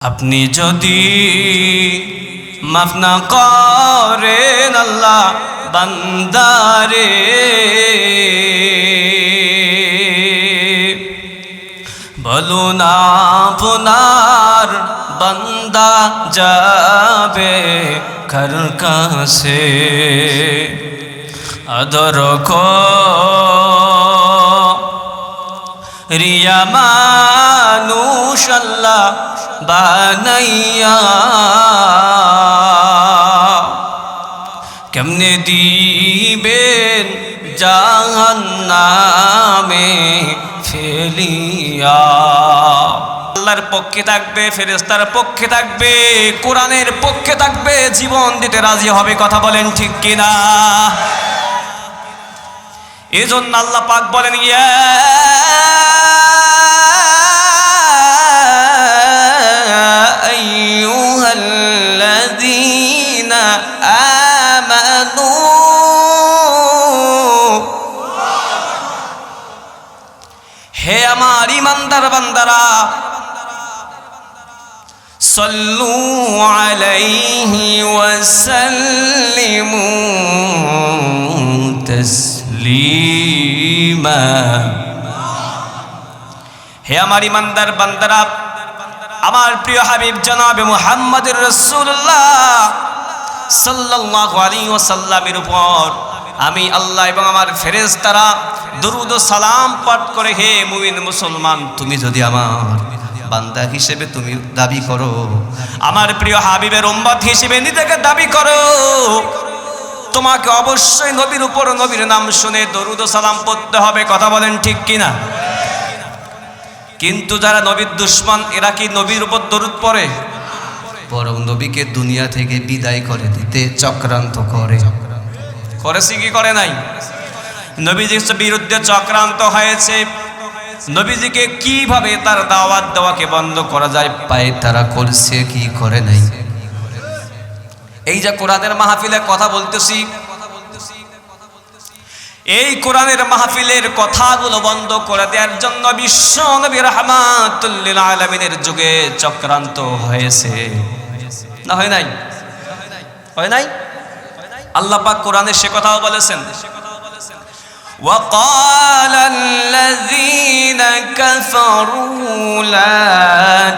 আপনি যদি মাফ না করেন আল্লাহ বান্দারে, বলুন আপনার বান্দা যাবে কার কাছে? আদর রিয়া মানুষ আল্লাহ বানাইয়া কেমনে দিবেন জাহান্নামে ফেলিয়া? আল্লাহর পক্ষে থাকবে, ফেরেশতার পক্ষে থাকবে, কোরআনের পক্ষে থাকবে, জীবন দিতে রাজি হবে। কথা বলেন ঠিক কিনা? এজন্য আল্লাহ পাক বলেন, ইয়া আইয়ুহাল্লাযীনা আমানু, হে আমার ঈমানদার বান্দারা, সাল্লু আলাইহি ওয়া সাল্লিমু তাসলিমা। হে আমার ঈমানদার বান্দারা, আমার প্রিয় হাবিব জনাবে মুহাম্মদুর রাসূলুল্লাহ সাল্লাল্লাহু আলাইহি ওয়াসাল্লামের উপর আমি আল্লাহ এবং আমার ফেরেশতারা দরুদ ও সালাম পাঠ করে, হে মুমিন মুসলমান, তুমি যদি আমার বান্দা হিসেবে তুমি দাবি করো, আমার প্রিয় হাবিবের উম্মত হিসেবে নিজেকে দাবি করো, তোমাকে অবশ্যই নবীর উপর নবীর নাম শুনে দরুদ ও সালাম পড়তে হবে। কথা বলেন ঠিক কিনা? কিন্তু যারা নবীর দুশমন, এরা কি নবীর উপর দরুদ পড়ে? বরং নবীকে দুনিয়া থেকে বিদায় করে দিতে চক্রান্ত করেছে কি করে নাই? নবীজির বিরুদ্ধে চক্রান্ত হয়েছে। নবীজিকে কিভাবে তার দাওয়াত দেওয়াকে বন্ধ করা যায় পায় তারা করছে কি করে নাই? এই যে কোরআনের মাহফিলের কথা বলতেছি, এই কোরআনের মাহফিলের কথাগুলো বন্ধ করে দেওয়ার জন্য বিশ্ব নবী রাহমাতুল লিল আলামিনের যুগে চক্রান্ত হয়েছে না হয় নাই? হয় নাই? আল্লাহ পাক কোরআনে সে কথাও বলেছেন, وقال الذين كفروا لا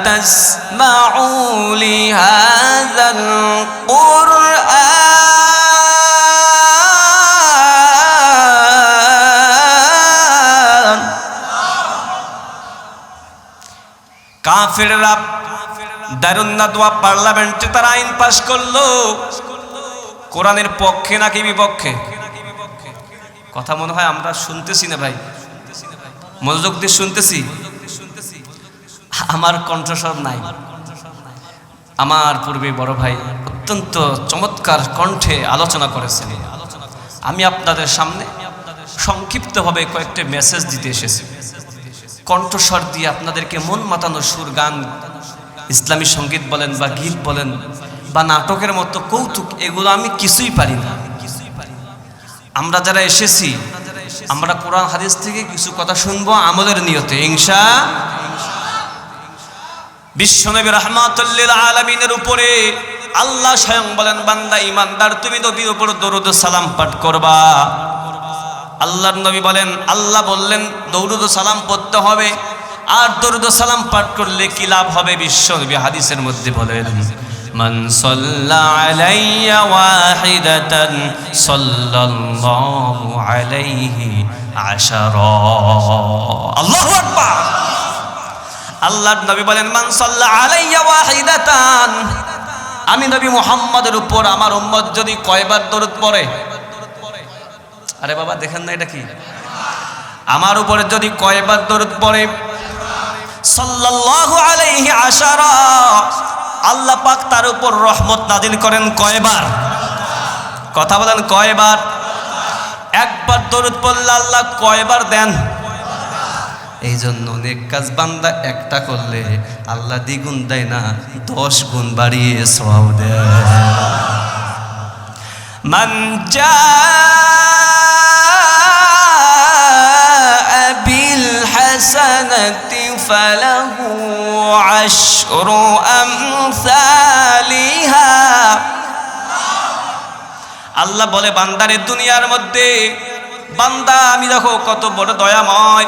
تسمعوا لهذا القرآن। কাফিররা দারুন নাদওয়া পার্লামেন্টে তারা আইন পাশ করলো কোরআনের পক্ষে নাকি বিপক্ষে? কথা মনে হয় আমরা শুনতেছি না ভাই, মনোযোগ দিয়ে শুনতেছি। আমার কণ্ঠস্বর নাই। আমার পূর্বে বড় ভাই অত্যন্ত চমৎকার কণ্ঠে আলোচনা করেছেন। আমি আপনাদের সামনে সংক্ষিপ্তভাবে কয়েকটা মেসেজ দিতে এসেছি। কণ্ঠস্বর দিয়ে আপনাদেরকে মন মাতানো সুর, গান, ইসলামী সঙ্গীত বলেন বা গীত বলেন বা নাটকের মতো কৌতুক, এগুলো আমি কিছুই পারি না। আমরা যারা এসেছি, আমরা কোরআন হাদিস থেকে কিছু কথা শুনবো আমলের নিয়তে ইনশাআল্লাহ। বিশ্বনবী রাহমাতুল লিল আলামিনের উপরে আল্লাহ স্বয়ং বলেন, বান্দা ঈমানদার তুমি নবীর উপর দরুদ ও সালাম পাঠ করবা। আল্লাহর নবী বলেন, আল্লাহ বললেন দরুদ ও সালাম পড়তে হবে। আর দরুদ ও সালাম পাঠ করলে কি লাভ হবে? বিশ্বনবী হাদিসের মধ্যে বলেন, মান সাল্লা আলাইয়া ওয়াহিদাতান সাল্লাল্লাহু আলাইহি আশারা। আল্লাহু আকবার। আল্লাহর নবী বলেন, মান সাল্লা আলাইয়া ওয়াহিদাতান, আমি নবী মুহাম্মদের উপর আমার উম্মত যদি কয়বার দরুদ পড়ে? আরে বাবা দেখেন না এটা কি? আমার উপরে যদি কয়বার দরুদ পড়ে, সাল্লাল্লাহু আলাইহি আশারা, আল্লাহ পাক তার উপর রহমত নাজিল করেন কয়বার? কথা বলেন কয়বার? একবার দরুদ পড়লে আল্লাহ কয়বার দেন? এই জন্য নেক কাজ বান্দা একটা করলে আল্লাহ দ্বিগুণ দেয় না, 10 গুণ বাড়িয়ে সওয়াব দেয়। মান জাআ বিল হাসানাতি ফালাহু 10 আশরু আমসালিহা। আল্লাহ বলে বান্দারে দুনিয়ার মধ্যে, বান্দা আমি দেখো কত বড় দয়াময়,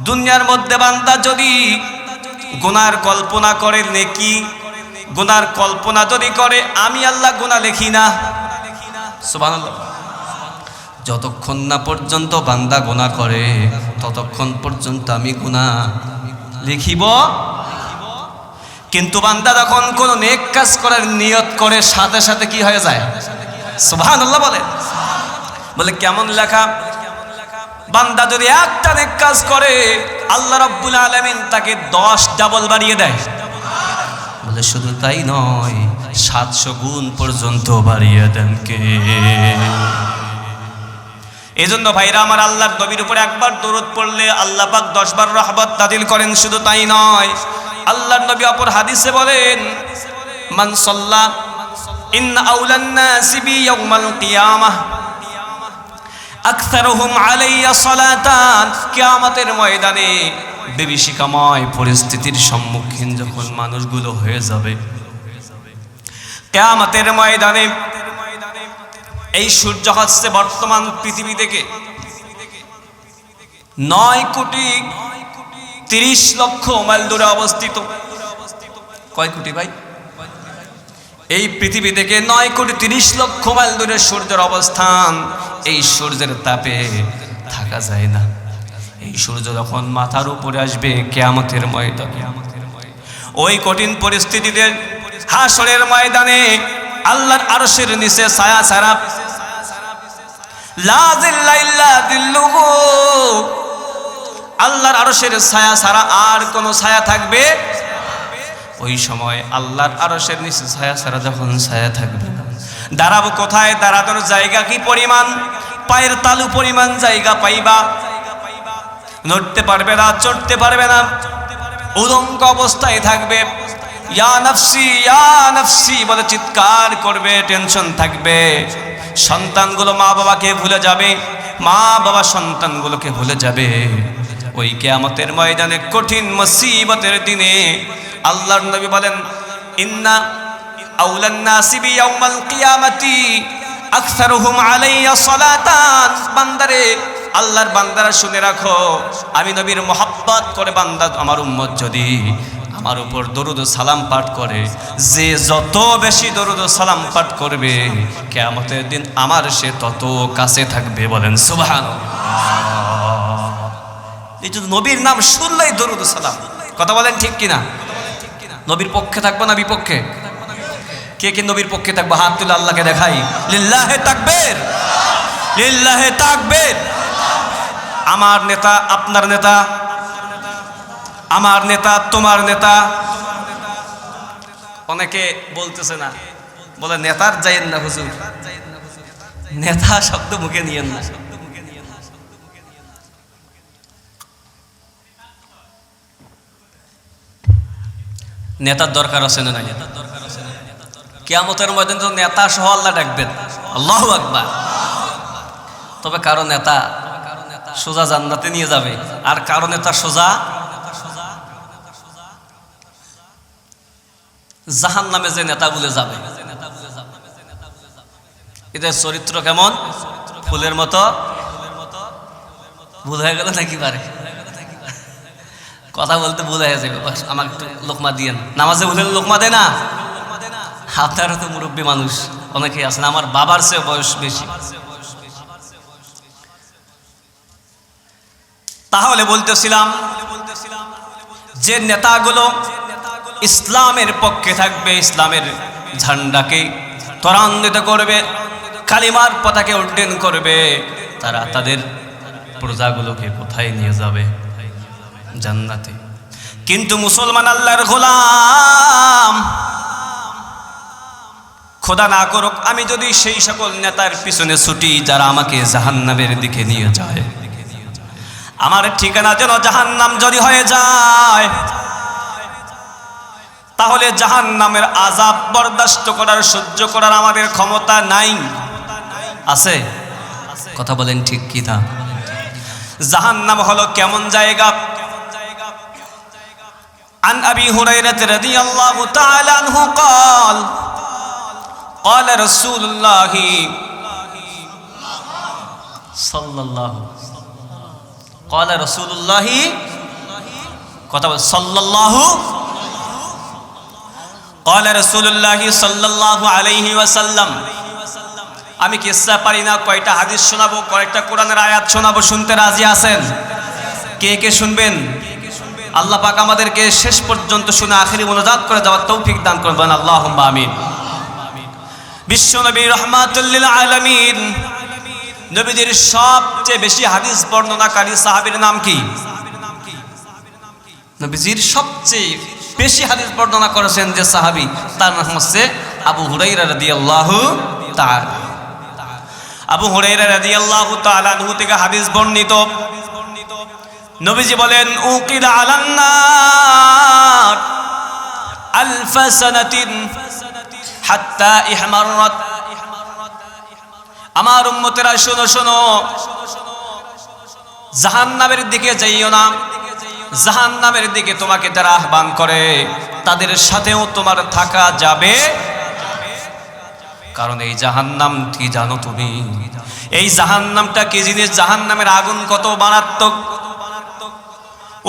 দুনিয়ার মধ্যে বান্দা যদি গুনার কল্পনা করে, নেকি গুনার কল্পনা যদি করে, আমি আল্লাহ গুনাহ লিখি না। সুবহানাল্লাহ। যতক্ষণ না পর্যন্ত বান্দা গুনাহ করে ততক্ষণ পর্যন্ত আমি গুনাহ লিখিব। কিন্তু বান্দা যখন কোন নেক কাজ করার নিয়ত করে সাথে সাথে কি হয়ে যায়? সুবহানাল্লাহ বলে। বলে কেমন লেখা? বান্দা যদি একটা নেক কাজ করে আল্লাহ রাব্বুল আলামিন তাকে 10 ডাবল বাড়িয়ে দেয়। বলে শুধু তাই নয়, 700 গুণ পর্যন্ত বাড়িয়ে দেন কে? এজন্য ভাইরা আমার, আল্লাহর নবীর উপরে একবার দরুদ পড়লে আল্লাহ পাক 10 বার রহমত নাযিল করেন। শুধু তাই নয়, আল্লাহর নবী অপর হাদিসে বলেন, মান সাল্লা ইন্না আউলান নাসি বি ইয়াউমাল কিয়ামাহ আকসারুহুম আলাইয়া সালাতান। কিয়ামতের ময়দানে বিভীষিকাময় পরিস্থিতির সম্মুখীন যখন মানুষগুলো হয়ে যাবে, কিয়ামতের ময়দানে এই সূর্য হচ্ছে বর্তমান পৃথিবী থেকে 9,30,00,000 মাইল দূরে অবস্থিত। কয় কোটি ভাই? এই পৃথিবী থেকে 9,30,00,000 মাইল দূরে সূর্যের অবস্থান। এই সূর্যের তাপে থাকা যায় না। এই সূর্য যখন মাথার উপরে আসবে কিয়ামতের ময়দানে, ওই কঠিন পরিস্থিতিতে হাসরের ময়দানে আল্লাহর আরশের নিচে ছায়া ছাড়া লা জিল্লা ইল্লা জিল্লুহু, আল্লাহর আরশের ছায়া ছাড়া আর কোনো ছায়া থাকবে? ওই সময় আল্লাহর আরশের নিচে ছায়া ছাড়া যখন ছায়া থাকবে, দাঁড়াবো কোথায়? দাঁড়ানোর জায়গা কি পরিমাণ? পায়ের তালু পরিমাণ জায়গা পাইবা। নড়তে পারবে না, চড়তে পারবে না, উলঙ্গ অবস্থায় থাকবে। ইয়া নাফসি ইয়া নাফসি বলে চিৎকার করবে, টেনশন থাকবে। সন্তানগুলো মা বাবাকে ভুলে যাবে, মা বাবা সন্তানগুলোকে ভুলে যাবে। ওই কিয়ামতের ময়দানে কঠিন মুসিবতের দিনে আল্লাহর নবী বলেন, ইন্না আউলান নাসি বি ইয়াউমাল কিয়ামাতি আকসারুহুম আলাইয়া সালাতান। বান্দারে, আল্লাহর বান্দারা শুনে রাখো, আমি নবীর মহব্বত করে বান্দা আমার উম্মত যদি আমার উপর দরুদ ও সালাম পাঠ করে, যে যত বেশি দরুদ ও সালাম পাঠ করবে কিয়ামতের দিন আমার সে তত কাছে থাকবে। বলেন সুবহানাল্লাহ। এই যে নবীর নাম শুনলেই দরুদ ও সালাম। কথা বলেন ঠিক কিনা? নবীর পক্ষে থাকবো না বিপক্ষে? কে কে নবীর পক্ষে থাকবো? হাত তুলে আল্লাহকে দেখাই। লিল্লাহে তাকবীর, লিল্লাহে তাকবীর। আমার নেতা আপনার নেতা, আমার নেতা তোমার নেতা। অনেকে বলতেছে না, বলে নেতার যাইয়েন না হুজুর, নেতা শব্দ মুখে নিয়েন না। নেতার দরকার আছে না? কিয়ামতের ময়দানে তো নেতা সহ আল্লাহ ডাকবেন, আল্লাহু আকবার। তবে কারো নেতা সোজা জান্নাতে নিয়ে যাবে, আর কারো নেতা সোজা জাহান্নামে যে নেতা বলে যাবে। এদের চরিত্র কেমন? ফুলের মতো। ভুল হয়ে গেল নাকি? পারে কথা বলতে ভুল হয়ে যাবে, আমাকে একটু লোকমা দিয়েন। নামাজে ভুলে লোকমা দেয় না? আপনারা তো মুরব্বী মানুষ, অনেকেই আছেন, আমার বাবার চেয়ে বয়স বেশি। তাহলে বলতেছিলাম যে নেতাগুলো ইসলামের পক্ষে থাকবে, ইসলামের ঝান্ডাকে ত্বরান্বিত করবে, কালিমার পতাকা উড্ডয়ন করবে, তারা তাদের প্রজাগুলোকে কোথায় নিয়ে যাবে? জান্নাতে। কিন্তু মুসলমান আল্লাহর গোলাম, খোদা না করুক আমি যদি সেই সকল নেতার পিছনে ছুটি যারা আমাকে জাহান্নামের দিকে নিয়ে যায়, আমার ঠিকানা যেন জাহান্নাম যদি হয়ে যায়, তাহলে জাহান্নামের আযাব বরদাস্ত করার, সহ্য করার আমাদের ক্ষমতা নাই। আছে? কথা বলেন ঠিক কি না? জাহান্নাম হলো কেমন জায়গা? عن أبي هريرة رضي الله تعالى عنه قال قال رسول الله صلى الله قال رسول الله صلى الله قال رسول الله صلى الله عليه وسلم আমি কিসসা পারি না, কয়টা হাদিস শোনাবো, কয়টা কোরআনের আয়াত শোনাবো, শুনতে রাজি আছেন? কে কে শুনবেন? আল্লাহ পাক আমাদেরকে শেষ পর্যন্ত শুনে আখিরি মোনাজাত করে যাওয়ার তৌফিক দান করবেন, আল্লাহুম্মা আমিন। বিশ্ব নবী রাহমাতুল লিল আলামিন, নবীদের সবচেয়ে বেশি হাদিস বর্ণনাকারী সাহাবীর নাম কি? নবীজির সবচেয়ে বেশি হাদিস বর্ণনা করেছেন যে সাহাবী, তার নাম হচ্ছে আবু হুরায়রা রাদিয়াল্লাহু তাআলা। আবু হুরায়রা রাদিয়াল্লাহু তাআলা আনহু থেকে হাদিস বর্ণিত, নবীজি বলেন উকিলা আলান নার আলফা সানাতিন হাত্তা ইহমাররাত। আমার উম্মতেরা শোনো শোনো, জাহান্নামের দিকে যাইও না, জাহান্নামের দিকে তোমাকে যারা আহ্বান করে তাদের সাথেও তোমার থাকা যাবে, কারণ এই জাহান্নাম কি জানো তুমি? এই জাহান্নামটা কি জিনিস? জাহান্নামের আগুন কত মারাত্মক।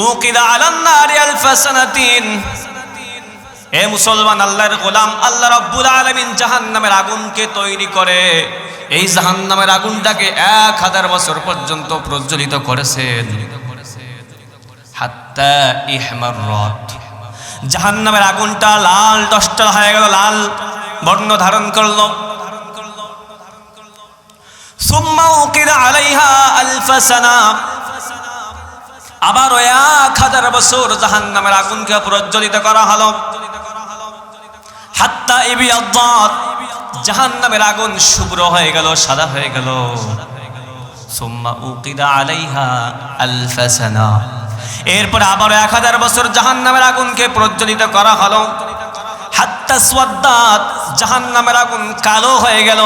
উকিলা আলান নারি আলফা সানাতিন, হে মুসলমান, আল্লাহর গোলাম, আল্লাহ রাব্বুল আলামিন জাহান্নামের আগুনকে তৈরি করে এই জাহান্নামের আগুনটাকে 1000 বছর পর্যন্ত প্রজ্বলিত করেছেন। হাত্তা ইহমাররাত, জাহান্নামের আগুনটা লাল দশটা হয়ে গেল, লাল বর্ণ ধারণ করলো। সুম্মা উকিরা আলাইহা আলফা সানা, আবার 1000 বছর জাহান্নামের আগুনকে প্রজ্বলিত করা হলো। হাত্তা ইবিয়াদ্দাত, জাহান্নামের আগুন শুভ্র হয়ে গেল, সাদা হয়ে গেল। সুম্মা উকিরা আলাইহা আলফা সানা, এরপর আবার 1000 বছর জাহান্নামের আগুনকে প্রজ্বলিত করা হলো। হাত্তা সুয়াদ্দাত, জাহান্নামের আগুন কালো হয়ে গেল।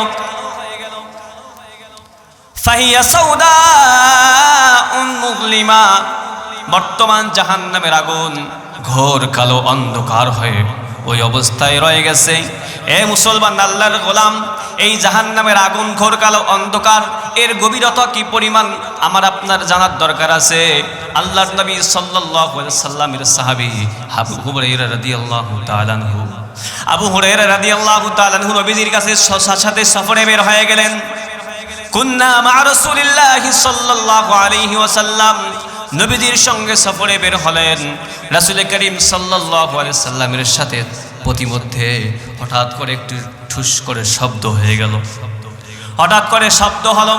ফাহিয়া সাউদাউন মুগলিমা, বর্তমান জাহান্নামের আগুন ঘোর কালো অন্ধকার হয়ে ওই অবস্থায় রয়ে গেছে। এ মুসলমান, আল্লাহর গোলাম, এই জাহান্নামের আগুন ঘোর কালো অন্ধকার, এর গভীরতা কি পরিমাণ আমার আপনার জানার দরকার আছে। আল্লাহর নবী সাল্লাল্লাহু আলাইহি সাল্লামের সাহাবী আবু হুরায়রা রাদিয়াল্লাহু তাআলা আনহু, আবু হুরায়রা রাদিয়াল্লাহু তাআলা আনহু নবীজির কাছে সাথে সফরে বের হয়ে গেলেন। কুন্না মা রাসূলিল্লাহি সাল্লাল্লাহু আলাইহি ওয়াসাল্লাম, নবীজির সঙ্গে সফরে বের হলেন। রাসূল করিম সাল্লাল্লাহু আলাইহি সাল্লামের সাথে প্রতিমধ্যে হঠাৎ করে একটু ঠুস করে শব্দ হয়ে গেল। হঠাৎ করে শব্দ হলো।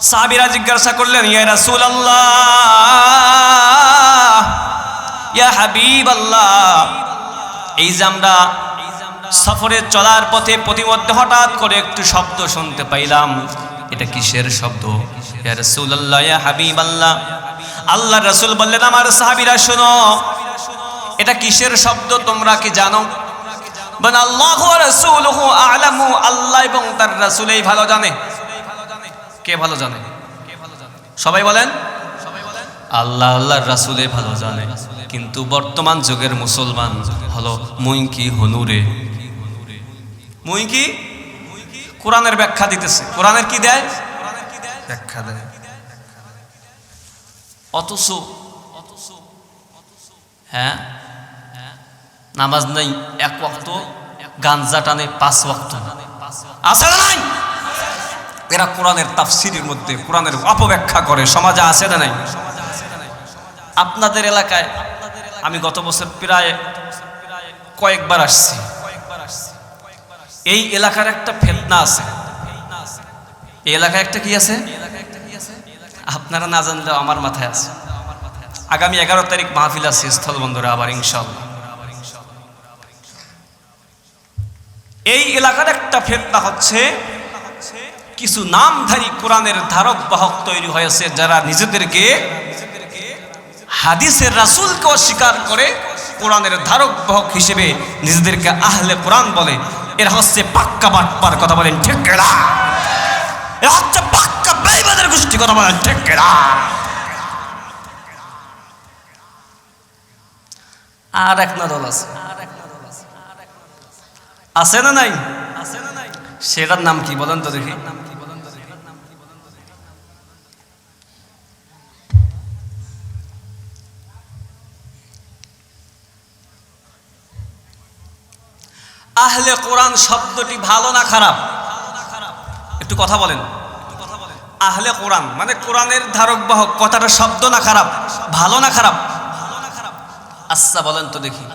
সাহাবীরা জিজ্ঞাসা করলেন, ইয়া রাসূলুল্লাহ, ইয়া হাবিবাল্লাহ, এই যে আমরা সফরে চলার পথে প্রতিমধ্যে হঠাৎ করে একটু শব্দ শুনতে পাইলাম, এটা কিসের শব্দ? ইয়া রাসূলুল্লাহ, ইয়া হাবিবাল্লাহ, আল্লাহর রাসূল বললেন, আমার সাহাবীরা শোনো, এটা কিসের শব্দ তোমরা কি জানো? বলেন, আল্লাহু ওয়া রাসূলুহু আ'লামু, আল্লাহ এবং তার রাসূলই ভালো জানে। কে ভালো জানে? সবাই বলেন, আল্লাহ আল্লাহর রাসূলই ভালো জানে। কিন্তু বর্তমান যুগের মুসলমান হলো মুই কি হনুরে, মুই কি কোরআনের ব্যাখ্যা দিতেছে। কোরআনের কি দেয়? ব্যাখ্যা দেয়। অথচ হ্যাঁ, নামাজ নাই, 1 ওয়াক্ত, গাঞ্জা টানে 5 ওয়াক্ত, আছে না নাই? এরা কোরআনের তাফসিরের মধ্যে কোরআনের অপব্যাখ্যা করে, সমাজে আছে না নাই? আপনাদের এলাকায় আমি গত বছর প্রায় কয়েকবার আসছি। এই এলাকার একটা ফিতনা আছে। এই এলাকায় একটা কি আছে আপনারা না জানলেও আমার মাথায় আছে। আগামী 11 তারিখ মাহফিল আছে স্থলবন্দরে আবার ইনশাআল্লাহ। এই এলাকার একটা ফিতনা হচ্ছে, কিছু নামধারী কোরআনের ধারক বাহক তৈরি হয়েছে, যারা নিজেদেরকে হাদিসের রাসূলকে অস্বীকার করে কোরআনের ধারক বাহক হিসেবে নিজেদেরকে আহলে কোরআন বলে। এরা হচ্ছে পাক্কা বাটপার, কথা বলেন ঠিক কিনা? এরা হচ্ছে পাক্কা বেঈমানের গোষ্ঠী, কথা বলেন ঠিক কিনা? আর এক না দল আছে, আছে না নাই? সেটার নাম কি বলেন তো দেখি? আহলে কোরআন শব্দটি ভালো না খারাপ? একটু কথা বলেন। আহলে কোরআন মানে কোরআনের ধারক বাহক, কথাটা শব্দ না খারাপ, ভালো না খারাপ? আচ্ছা বলেন তো দেখি,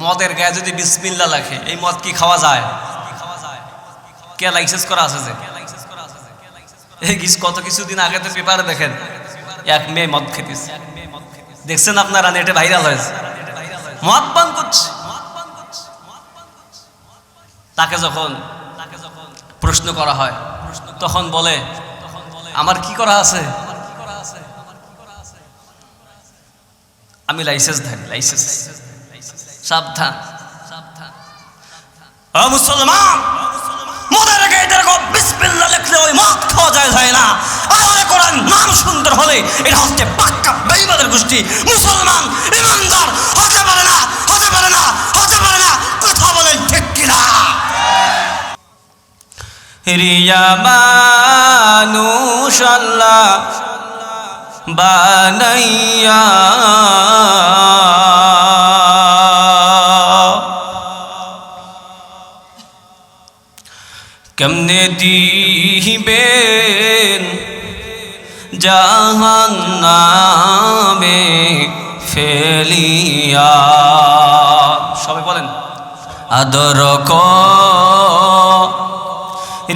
মদের গায়ে যদি বিসমিল্লাহ লেখে, এই মদ কি খাওয়া যায়? কে লাইসেন্স করা আছে? যে এই কত কিছুদিন আগে তো পেপারে দেখেন এক মেয়ে মদ খেতেছে, দেখছেন আপনারা, নেটে ভাইরাল হয়েছে, মদ পান করছে। তাকে যখন প্রশ্ন করা হয় তখন বলে আমার কি করা আছে? আমি লাইসেন্স ধারি, লাইসেন্স। সাবধান ও মুসলমান, মদের গায়ে এরকম বিসমিল্লাহ লিখলে ওই মদ খাওয়া যায় না। আহলে কোরআন নাম সুন্দর হলে এটা হচ্ছে পাক্কা বেঈমানের গোষ্ঠী। মুসলমান ইমানদার হতে পারে না, হতে পারে না, হতে পারে না। কথা বলেন ঠিক কিনা? রিয়া মানুষ আল্লাহ বানাইয়া কেমনে দিবেন জাহান্নামে ফেলিয়া। সবাই বলেন আদর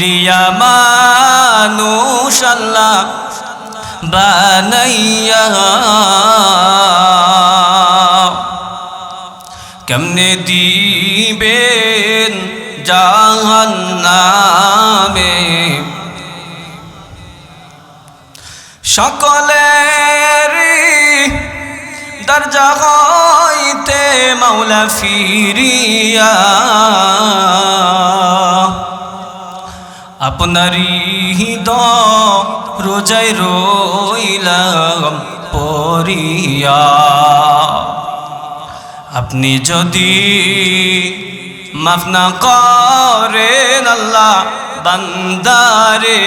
রিয়া মানুষ আল্লাহ বানাইয়া কেমনে দিবেন জাহান্নামে। সকলের দরজা হইতে মাওলা ফিরিয়া আপনারি রোজায় রইলাম পরিয়া। আপনি যদি মাফ না করেন আল্লাহ বান্দারে,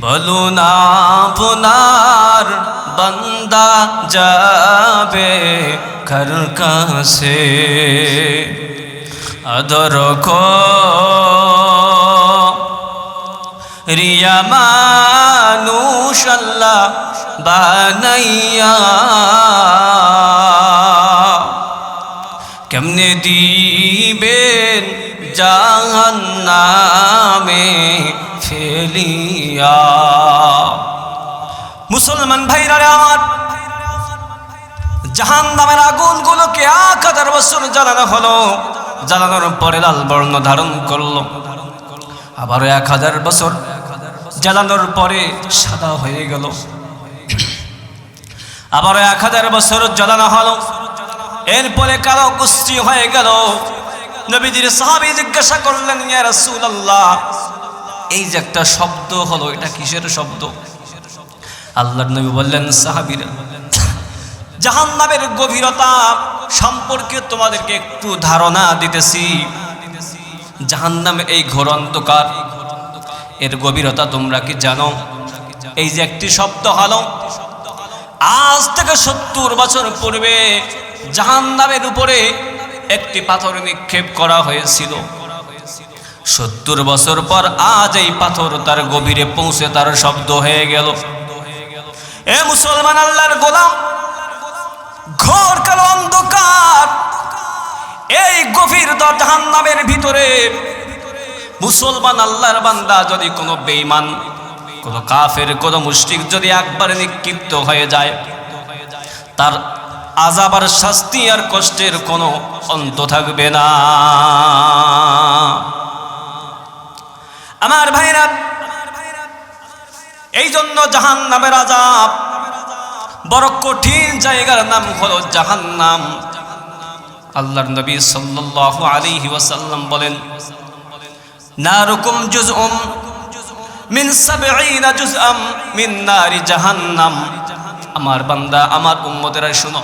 বলুন আপনার বান্দা যাবে কার কাছে। আদর রিয়া মানুষ আল্লাহ বানাইয়া কেমনে দিবেন জাহান্নামে ফেলিয়া। মুসলমান ভাইরা আমার, জাহান্নামের আগুনগুলোকে 1000 বছর জ্বালানো হলো, জ্বালানোর পরে লাল বর্ণ ধারণ করলো, আবার 1000 বছর জ্বালানোর পরে সাদা হয়ে গেল, আবার 1000 বছর জ্বালানো হলো, এরপরে কালো কুষ্টি হয়ে গেল। নবীজির সাহাবী জিজ্ঞাসা করলেন, ইয়া রাসূলুল্লাহ, এই যে একটা শব্দ হলো, এটা কিসের শব্দ? আল্লাহর নবী বললেন, সাহাবীরা, জাহান্নামের গভীরতা সম্পর্কে তোমাদেরকে একটু ধারণা দিতেছি। জাহান্নাম এই ঘোর অন্ধকার, এর গভীরতা তোমরা কি জানো? এই যে একটি শব্দ হলো, আজ থেকে 70 বছর পূর্বে জাহান্নামের উপরে একটি পাথর নিক্ষেপ করা হয়েছিল। 70 বছর পর আজ এই পাথর তার গভীরে পৌঁছে তার শব্দ হয়ে গেল। এ মুসলমান আল্লাহর গোলাম, ঘোর কালো অন্ধকার, এই গভীর জাহান্নামের ভিতরে মুসলমান আল্লাহর বান্দা যদি কোনো বেঈমান, কোনো কাফের, কোনো মুশরিক যদি একবার নিক্ষিপ্ত হয়ে যায়, তার আযাব আর শাস্তি আর কষ্টের কোনো অন্ত থাকবে না। আমার ভাইরা, এই জন্য জাহান্নামের আযাব বড় কঠিন জায়গার নাম হলো জাহান্নাম। আল্লাহর নবী সাল্লাল্লাহু আলাইহি ওয়াসাল্লাম বলেন, নারুকুম জুজউম মিন 70 জুজআম মিন নারি জাহান্নাম। আমার বান্দা, আমার উম্মতেরা শুনো,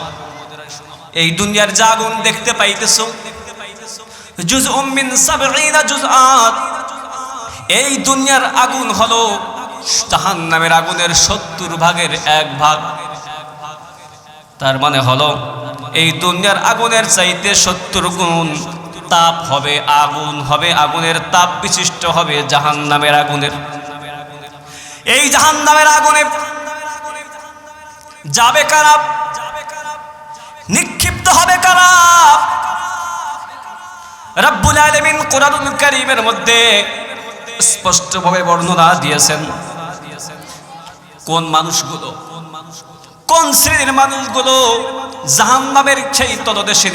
এই দুনিয়ার যে আগুন দেখতে পাইতেছো, জুজউম মিন 70 জুজআত, এই দুনিয়ার আগুন হলো জাহান্নামের আগুনের 70 ভাগের 1 ভাগ। তার মানে হলো এই দুনিয়ার আগুনের চাইতে 70 গুণ তাপ হবে, আগুন হবে, আগুনের তাপ বিশিষ্ট হবে জাহান্নামের আগুনের। এই জাহান্নামের আগুনে যাবে কারা? নিক্ষিপ্ত হবে কারা? রব্বুল আলামিন কোরআনুল কারীমের মধ্যে স্পষ্টভাবে বর্ণনা দিয়েছেন কোন মানুষগুলো, কোন শ্রেণীর মানুষগুলো জাহান্নামের সেই তলদেশে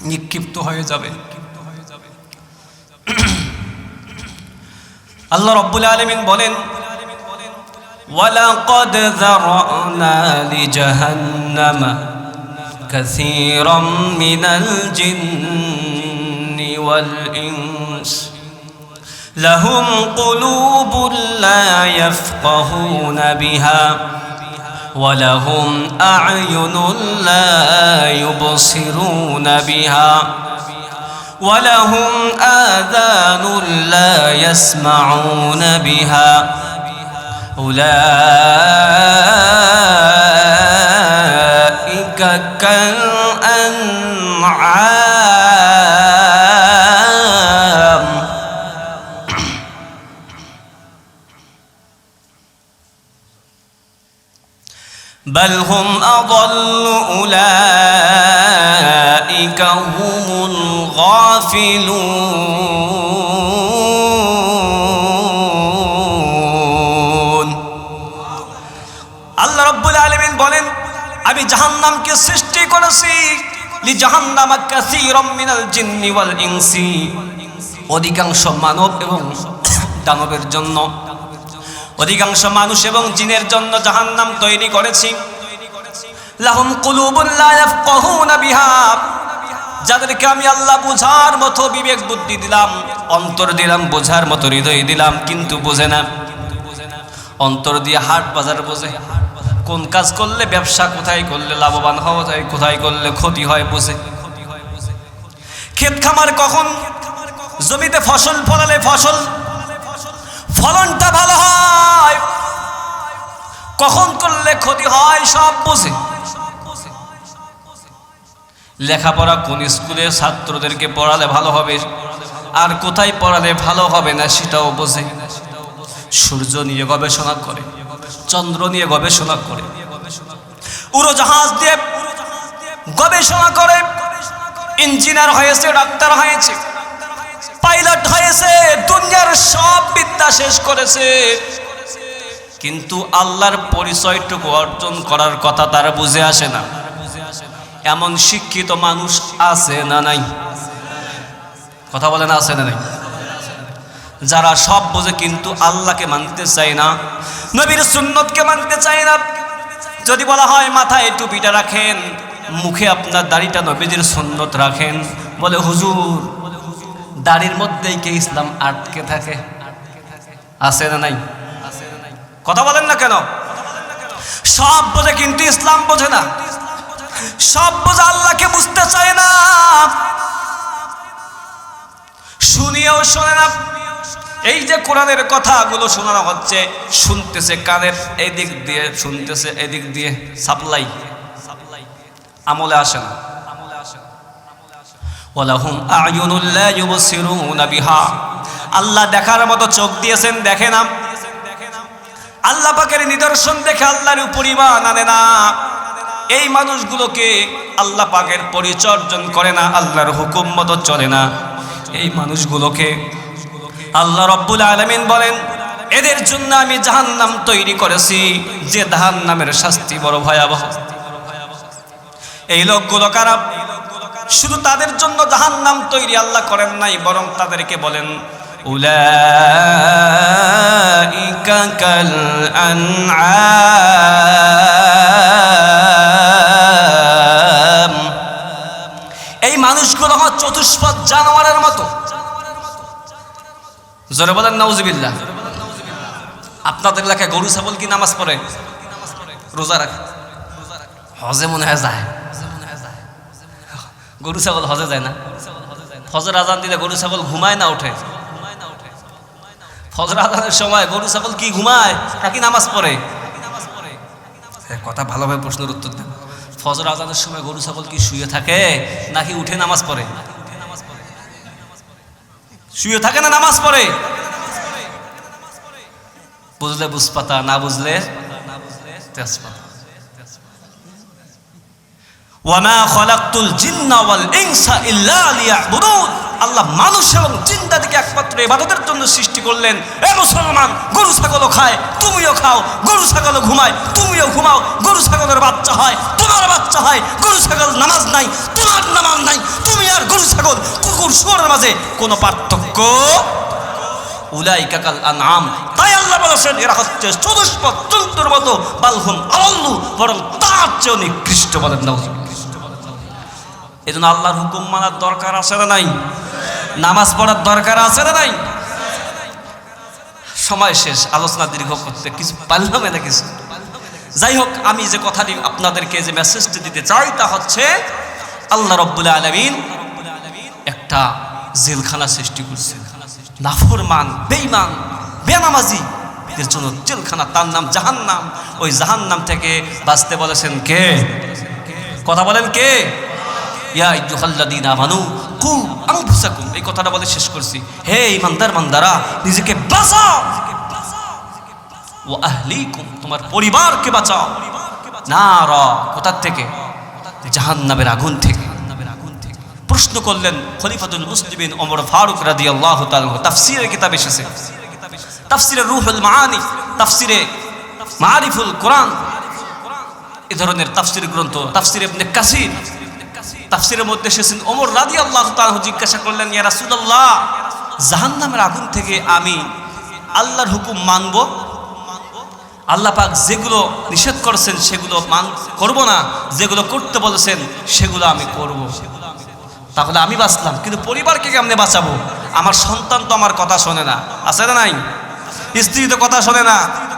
নিক্ষিপ্ত হয়ে যাবে। আল্লাহ রাব্বুল আলামিন বলেন, ওয়ালাকাদ যারানা লিজাহান্নামা কাসীরাম মিনাল জিন্নি ওয়াল ইনস লাহুম কুলুবুন লা ইয়াফকাহুনা বিহা ওয়া লাহুম আ'য়ুনুন লা ইউবসিরুনা বিহা ওয়া লাহুম আযানুন লা ইয়াসমাউনা বিহা উলাইকা কাল আনআম বাল হুম আযাল্লু উলাইকা হুমুল গাফিলুন। আল্লাহ রাব্বুল আলামিন বলেন, আমি জাহান্নামকে সৃষ্টি করেছি লিজাহান্নামা কাসীরাম মিনাল জিন্নি ওয়াল ইনসি, অধিকাংশ মানব এবং দানবের জন্য, অধিকাংশ মানুষ এবং জিনের জন্য জাহান্নাম তৈরি করেছি। লাহুম কুলুবুন লা ইয়াফকাহুনা বিহা, যাদেরকে আমি আল্লাহ বোঝার মতো বিবেক বুদ্ধি দিলাম, অন্তর দিলাম, বোঝার মতো হৃদয় দিলাম, কিন্তু বোঝে না। অন্তর দিয়ে হাট বাজার বোঝে, কোন কাজ করলে ব্যবসা কোথায় করলে লাভবান হওয়া যায়, কোথায় করলে ক্ষতি হয় বোঝে। ক্ষেত খামার কখন জমিতে ফসল ফলালে ফলনটা ভালো হয়, কখন করলে ক্ষতি হয় সব বোঝে। লেখাপড়া কোন স্কুলে ছাত্রদেরকে পড়ালে ভালো হবে আর কোথায় পড়ালে ভালো হবে না সেটাও বোঝে। সূর্য নিয়ে গবেষণা করে, চন্দ্র নিয়ে গবেষণা করে, উড়োজাহাজ দিয়ে গবেষণা করে, ইঞ্জিনিয়ার হয়েছে, ডাক্তার হয়েছে, পাইলট হয়েছে, দুনিয়ার সব বিদ্যা শেষ করেছে, কিন্তু আল্লাহর পরিচয়টুকু অর্জন করার কথা তারা বুঝে আসে না। এমন শিক্ষিত মানুষ আছে না নাই? কথা বলেন, আছে না নাই? যারা সব বোঝে কিন্তু আল্লাহকে মানতে চায় না, নবীর সুন্নতকে মানতে চায় না। যদি বলা হয় মাথায় টুপিটা রাখেন, মুখে আপনার দাড়িটা নবীজির সুন্নত রাখেন, বলে হুজুর দাড়ির মধ্যেই কে ইসলাম আটকে থাকে? আছে না নাই? কথা বলেন না কেন? সব বোঝে কিন্তু ইসলাম বোঝে না, সব বোঝে আল্লাহকে বুঝতে চায় না, শুনিয়েও শোনে না। এই যে কোরআনের কথাগুলো শোনানো হচ্ছে, শুনতেছে কানের এদিক দিয়ে, শুনতেছে এদিক দিয়ে, সাপ্লাই আমলে আসে না। ওয়ালাহুম আ'য়ুনুন লা ইউবসিরুনা বিহা, আল্লাহ দেখার মতো চোখ দিয়েছেন, দেখে না। আল্লাহ পাকের নিদর্শন দেখে আল্লাহর উপর ঈমান আনে না। এই মানুষগুলোকে আল্লাহ পাকের পরিচয় অর্জন করে না, আল্লাহর হুকুম মতো চলে না। এই মানুষগুলোকে আল্লাহ রাব্বুল আলামিন বলেন, এদের জন্য আমি জাহান্নাম তৈরি করেছি, যে জাহান্নামের শাস্তি বড় ভয়াবহ। এই লোকগুলো কারা? শুধু তাদের জন্য জাহান্নাম তৈরি আল্লাহ করেন নাই, বরং তাদেরকে বলেন উলাইকা কাল আনআম, এই মানুষগুলো হচ্ছে চতুষ্পদ জানোয়ারের মতো। জোরে বলেন নাউজুবিল্লাহ। আপনাদের এলাকায় গরু ছাগল কি নামাজ পড়ে, রোজা রাখে? হজে মনে হয় যায়, গরু ছাগল হজে যায় না? ফজর আজান দিলে গরু ছাগল ঘুমায় না ওঠে? ফজর আজানের সময় গরু ছাগল কি ঘুমায় নাকি নামাজ পড়ে? কথা ভালোভাবে প্রশ্নের উত্তর দেন। ফজর আজানের সময় গরু ছাগল কি শুয়ে থাকে নাকি উঠে নামাজ পড়ে? শুয়ে থাকে না নামাজ পড়ে? বুঝলে বুঝপাতা, না বুঝলে তেজপাতা। ওয়ামা খালাকতুল জিন্না ওয়াল ইনসা ইল্লা লিয়াবুদুন। আল্লাহ মানুষ এবং জিন্দাদিকে একমাত্র ইবাদতের জন্য সৃষ্টি করলেন। এ মুসলমান, গরু ছাগলও খায়, তুমিও খাও। গরু ছাগলও ঘুমায়, তুমিও ঘুমাও। গরু ছাগলের বাচ্চা হয়, তোমার বাচ্চা হয়। গরু ছাগল নামাজ নাই, তোমার নামাজ নাই। তুমি আর গরু ছাগল, কুকুর শুয়োরের মাঝে কোনো পার্থক্য। উলাইকা কাল আনআম। তাই আল্লাহ বলেছেন এরা হচ্ছে চতুষ্পদ জন্তুর মতো, বালহুম আল্লু, বরং তার চেয়ে নিকৃষ্ট। বলেন না? এজন্য আল্লাহর হুকুম মানার দরকার আছে না নাই? নামাজ পড়ার দরকার আছে না নাই? সময় শেষ, আলোচনা দীর্ঘ করতে কিছু পারলাম না কিছু। যাই হোক, আমি যে কথাটি আপনাদেরকে যে মেসেজটি দিতে চাই তা হচ্ছে আল্লাহ রাব্বুল আলামিন একটা জেলখানা সৃষ্টি করছেন নাফরমান, বেঈমান, বেনামাজি এর জন্য জেলখানা, তার নাম জাহান্নাম। ওই জাহান্নাম থেকে বাঁচতে বলেছেন কে? কথা বলেন কে? ইয়া আইয়ুহাল্লাযীনা আমানু কু আনফুসাকুম। এই কথাটা বলে শেষ করছি। হে ঈমানদার বান্দারা, নিজেকে বাঁচাও। ওয়া আহলিকুম, তোমার পরিবারকে বাঁচাও। নারা, কোথা থেকে? জাহান্নামের আগুন থেকে। প্রশ্ন করলেন খলিফাতুল মুসলিমিন ওমর ফারুক রাদিয়াল্লাহু তাআলা। তাফসীরের কিতাব এসেছে, তাফসীরে রুহুল মাআনি, তাফসীরে মারিফুল কোরআন, এই ধরনের তাফসীর গ্রন্থ, তাফসীরে ইবনে কাসির, তাফসীরের মধ্যে এসেছেন ওমর রাদিয়াল্লাহু তাআলা জিজ্ঞাসা করলেন, ইয়া রাসূলুল্লাহ, জাহান্নামের আগুন থেকে আমি আল্লাহর হুকুম মানব? আল্লাহ পাক যেগুলো নিষেধ করেছেন সেগুলো করব না, যেগুলো করতে বলেছেন সেগুলো আমি করব। তাহলে আমি বাঁচলাম, কিন্তু পরিবারকে কেমনে বাঁচাবো? আমার সন্তান তো আমার কথা শোনে না, আছে না নাই? স্ত্রী তো কথা শোনে না,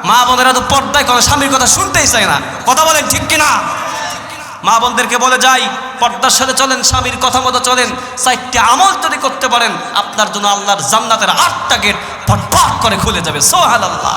মা বোনেরা তো পর্দায় করে স্বামীর কথা শুনতেই চায় না। কথা বলেন ঠিক কিনা? মা বোনদেরকে বলে যাই, পর্দার সাথে চলেন, স্বামীর কথা মতো চলেন। 4টি আমল যদি করতে পারেন, আপনার জন্য আল্লাহর জান্নাতের 8টা গেট ফটফট করে খুলে যাবে। সুবহানাল্লাহ।